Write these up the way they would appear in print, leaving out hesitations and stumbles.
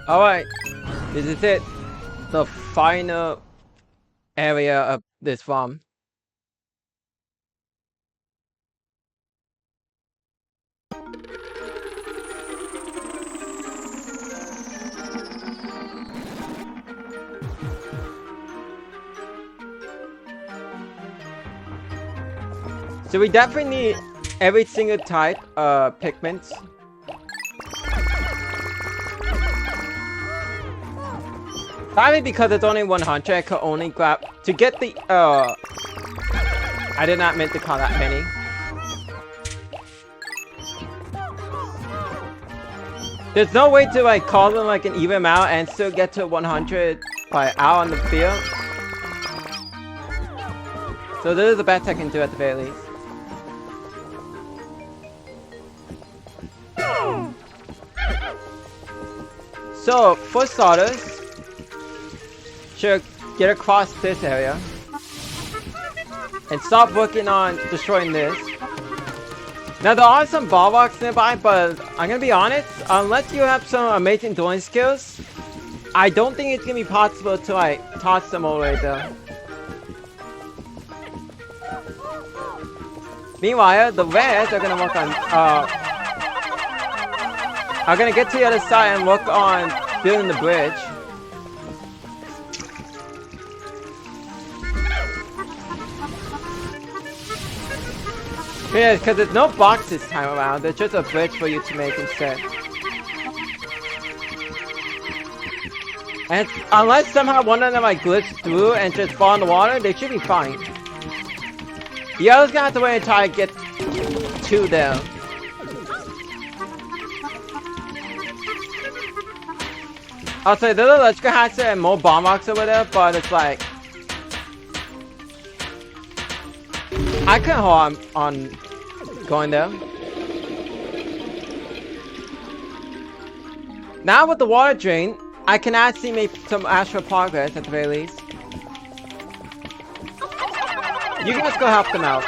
Alright, this is it. The final area of this farm. So we definitely need every single type of Pikmins. Probably because it's only 100, I could only grab to get the I did not mean to call that many. There's no way to like call them like an even amount and still get to 100 by out on the field. So this is the best I can do at the very least. So for starters, should get across this area and stop working on destroying this. Now there are some ball rocks nearby, but I'm gonna be honest, unless you have some amazing throwing skills, I don't think it's gonna be possible to like toss them all the way there. Meanwhile, the reds are gonna work on are gonna get to the other side and work on building the bridge. Yeah, because there's no box this time around, there's just a bridge for you to make instead. And unless somehow one of them like glitch through and just fall in the water, they should be fine. The other's gonna have to wait until I get to them. I'll say there's an electrical hazard and more bomb rocks over there, but it's like I couldn't hold on going there. Now with the water drain, I can actually make some actual progress at the very least. You guys go help them out.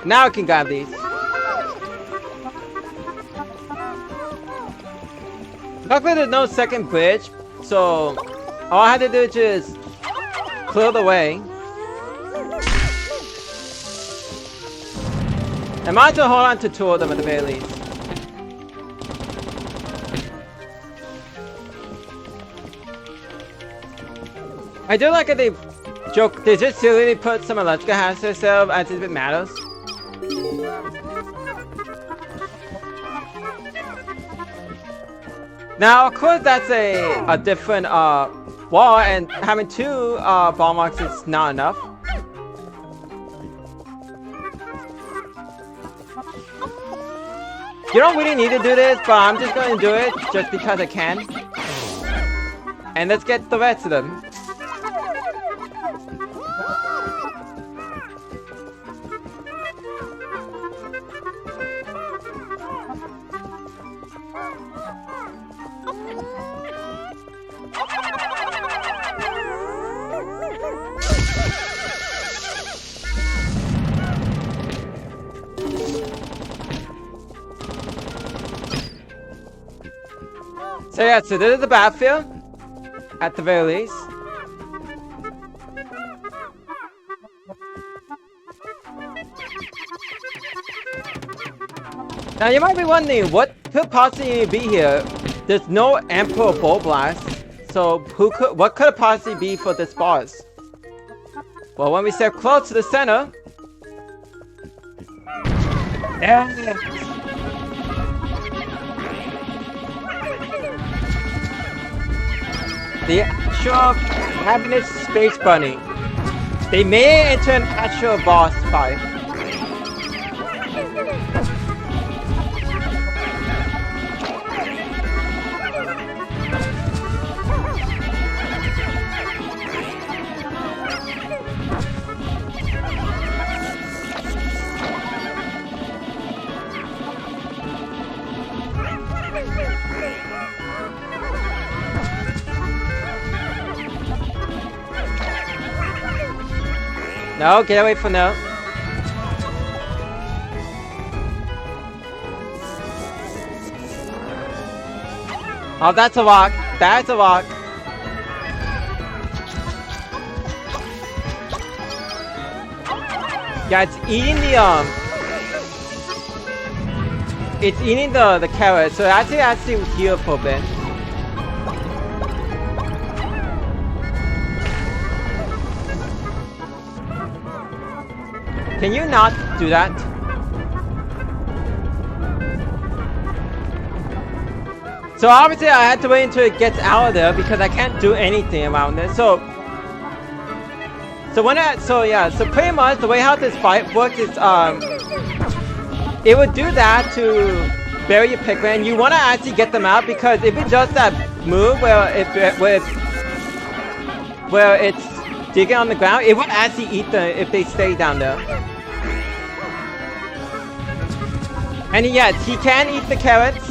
Now I can grab these. Luckily there's no second bridge, so all I had to do is just clear the way. I might as well hold on to two of them at the very least. I do like that they joke, they just silly put some electrical hazards there as if it matters. Now, of course, that's a different wall, and having two ball marks is not enough. You don't really need to do this, but I'm just going to do it just because I can. And let's get the rest of them. So yeah, so this is the battlefield, at the very least. Now you might be wondering, what could possibly be here? There's no Emperor Bull Blast, so what could it possibly be for this boss? Well, when we step close to the center... Yeah. The actual Cabinet Space Bunny. They may enter an actual boss fight. No, get away from no. Oh, that's a rock. That's a rock. Yeah, it's eating the it's eating the carrot, so actually has to heal for a bit. Can you not do that? So obviously I had to wait until it gets out of there because I can't do anything around it. So pretty much the way how this fight works is it would do that to bury your Pikmin. You want to actually get them out because if it does that move where it's digging on the ground, it would actually eat them if they stay down there. And yes, he can eat the carrots,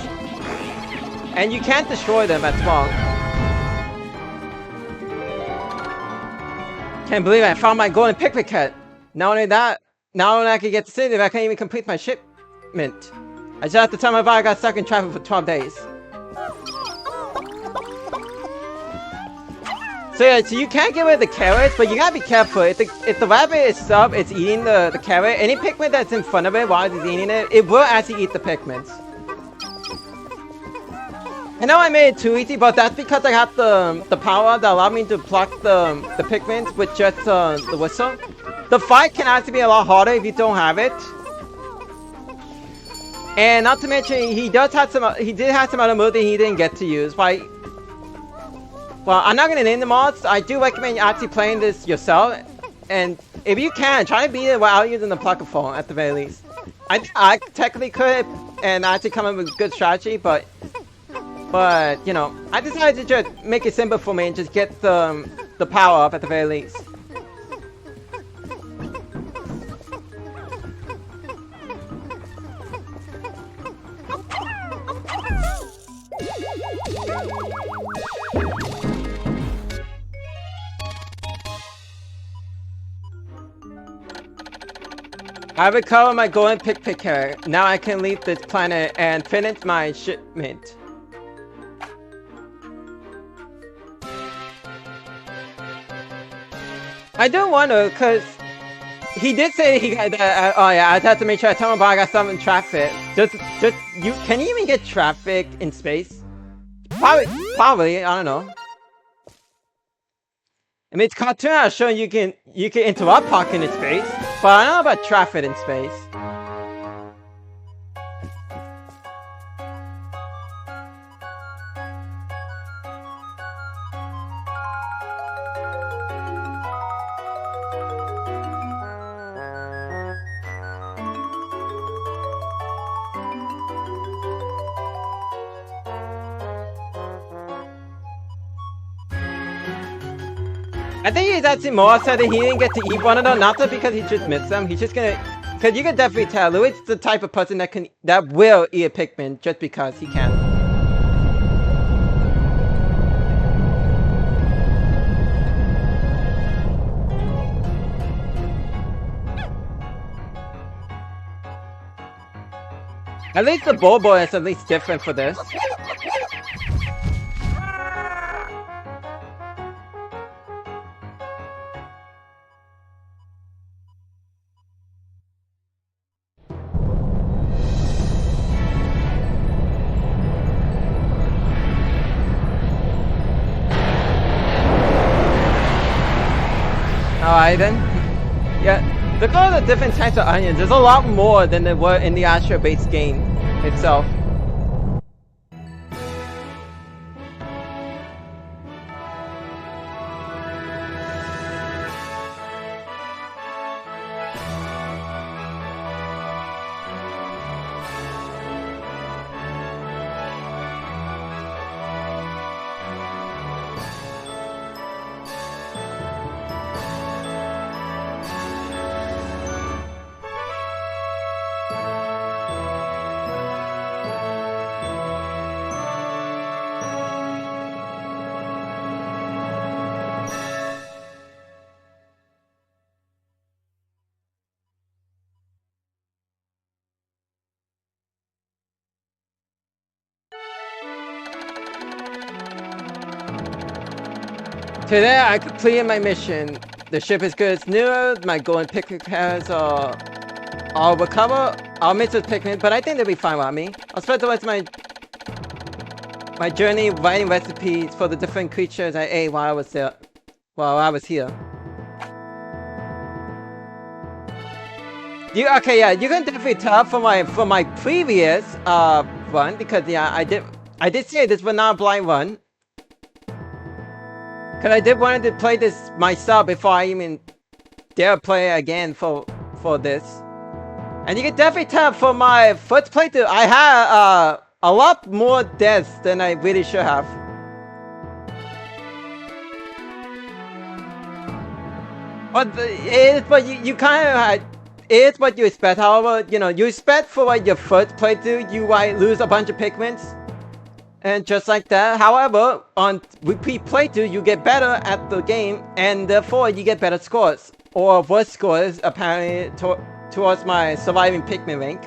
and you can't destroy them as well. Can't believe I found my golden Pikpik cat. Not only that, not only I can get to city, I can't even complete my shipment. I just have to tell my body I got stuck in traffic for 12 days. So yeah, so you can't get rid of the carrots, but you gotta be careful. If the rabbit itself is eating the carrot, any Pikmin that's in front of it while it's eating it, it will actually eat the Pikmins. I know I made it too easy, but that's because I have the power that allowed me to block the Pikmins with just the whistle. The fight can actually be a lot harder if you don't have it. And not to mention, he did have some other moves that he didn't get to use. Well, I'm not gonna name the mods. I do recommend you actually playing this yourself. And if you can, try to beat it without using the plucker phone at the very least. I technically could and actually come up with a good strategy, but you know, I decided to just make it simple for me and just get the power up at the very least. I recovered my golden Pikpik carrot. Now I can leave this planet and finish my shipment. I do wonder, because he did say he got oh yeah, I have to make sure I tell him about I got something in traffic. Can you even get traffic in space? Probably, I don't know. I mean, it's cartoon I was showing you can interrupt parking in space, but I don't know about traffic in space. I think he's actually more upset that he didn't get to eat one of them, not just because he just missed them. He's just gonna, cause you can definitely tell Louie's the type of person that will eat a Pikmin just because he can. At least the Bobo is at least different for this. Alright then. Yeah, look at all the different types of onions. There's a lot more than there were in the Astro base game itself. Today I completed my mission. The ship is good as new. My golden Pikpik has I'll recover. I'll mix with Pikmin, but I think they'll be fine with me. I'll spend the rest of my journey writing recipes for the different creatures I ate while I was there. While I was here. Okay, yeah, you can definitely tell from my previous run, because yeah, I did say this was not a blind run. Cause I did want to play this myself before I even dare play again for this. And you can definitely tell from my first playthrough, I had a lot more deaths than I really should have. But you kind of had. It's what you expect. However, you know, you expect for like your first playthrough, you might lose a bunch of Pikmins. And just like that. However, on repeat playthrough, you get better at the game, and therefore you get better scores. Or worse scores, apparently, towards my surviving Pikmin rank.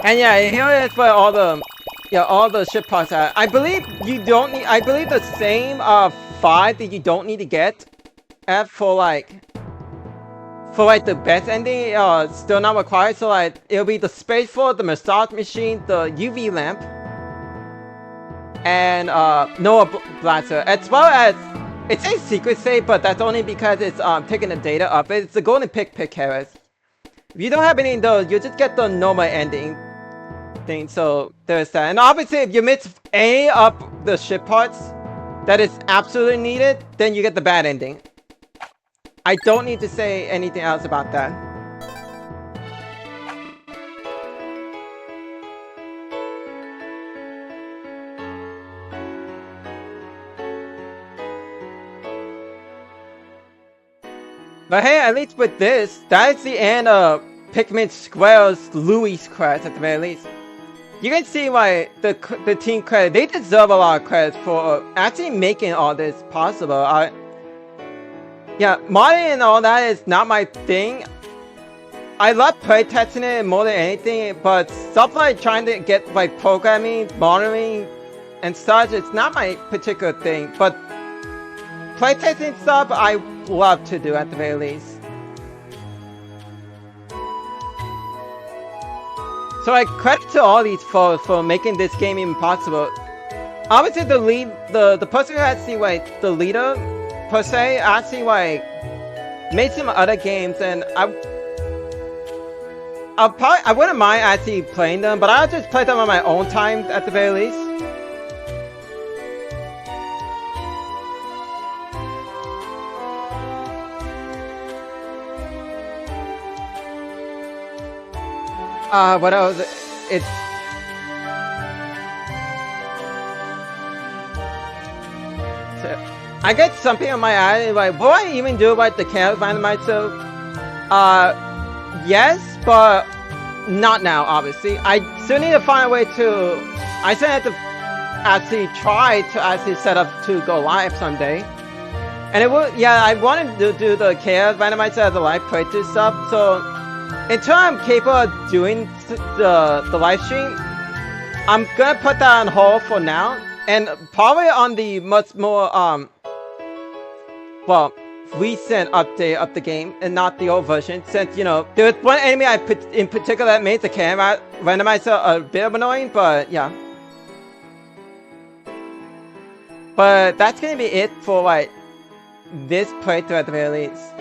And yeah, here is where all the ship parts are. I believe you don't need, I believe the same 5 that you don't need to get for the best ending still not required. So like it'll be the space for the massage machine, the UV lamp, and Noah blaster, as well as it's a secret save, but that's only because it's taking the data up. It's the golden Pikpik carrots. If you don't have any of those, you just get the normal ending thing. So there's that. And obviously, if you miss any of the ship parts that is absolutely needed, then you get the bad ending. I don't need to say anything else about that. But hey, at least with this, that is the end of Pikmin Square's Louie's credits at the very least. You can see why the team credit, they deserve a lot of credit for actually making all this possible. Yeah, modding and all that is not my thing. I love playtesting it more than anything, but stuff like trying to get like programming, monitoring, and such, it's not my particular thing. But playtesting stuff, I love to do at the very least. So I credit to all these folks for making this game even possible. Obviously, the person who actually like the leader per se actually like made some other games, and I wouldn't mind actually playing them, but I'll just play them on my own time at the very least. What else? It's I get something on my eye like, will I even do like the chaos randomizer? Yes, but not now, obviously. I still need to find a way to. I still have to actually try to actually set up to go live someday. And it will, yeah, I wanted to do the chaos randomizer as a live playthrough stuff. So until I'm capable of doing the live stream, I'm gonna put that on hold for now, and probably on the much more well, recent update of the game and not the old version, since, you know, there was one enemy I put in particular that made the camera randomizer a bit annoying, but yeah. But that's gonna be it for like this playthrough at the very least.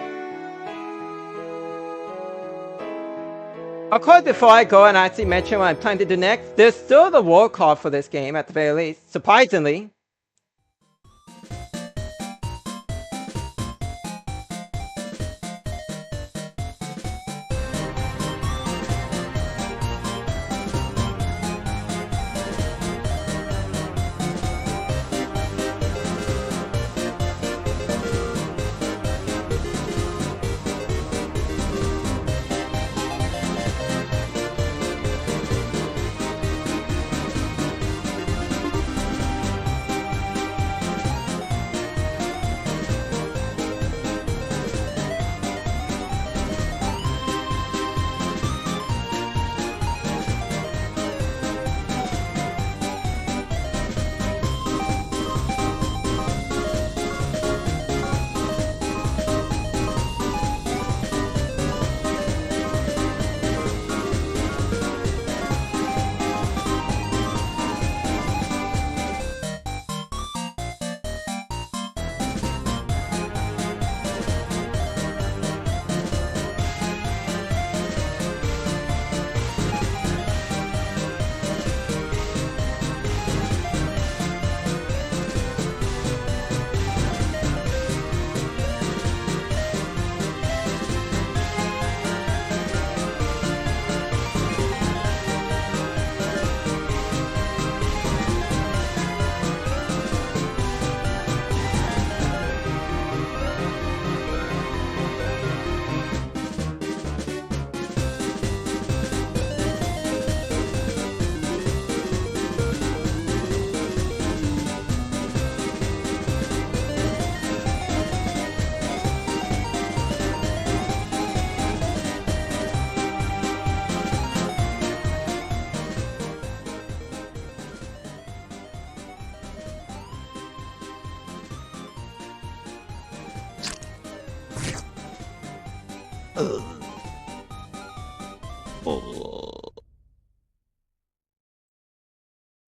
Of course, before I go and actually mention what I'm planning to do next, there's still the war call for this game at the very least, surprisingly.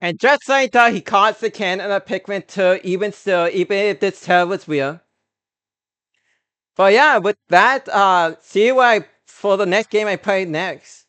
And just like that, he caught the can and a Pikmin too, even still, even if this tail was real. But yeah, with that, see you for the next game I play next.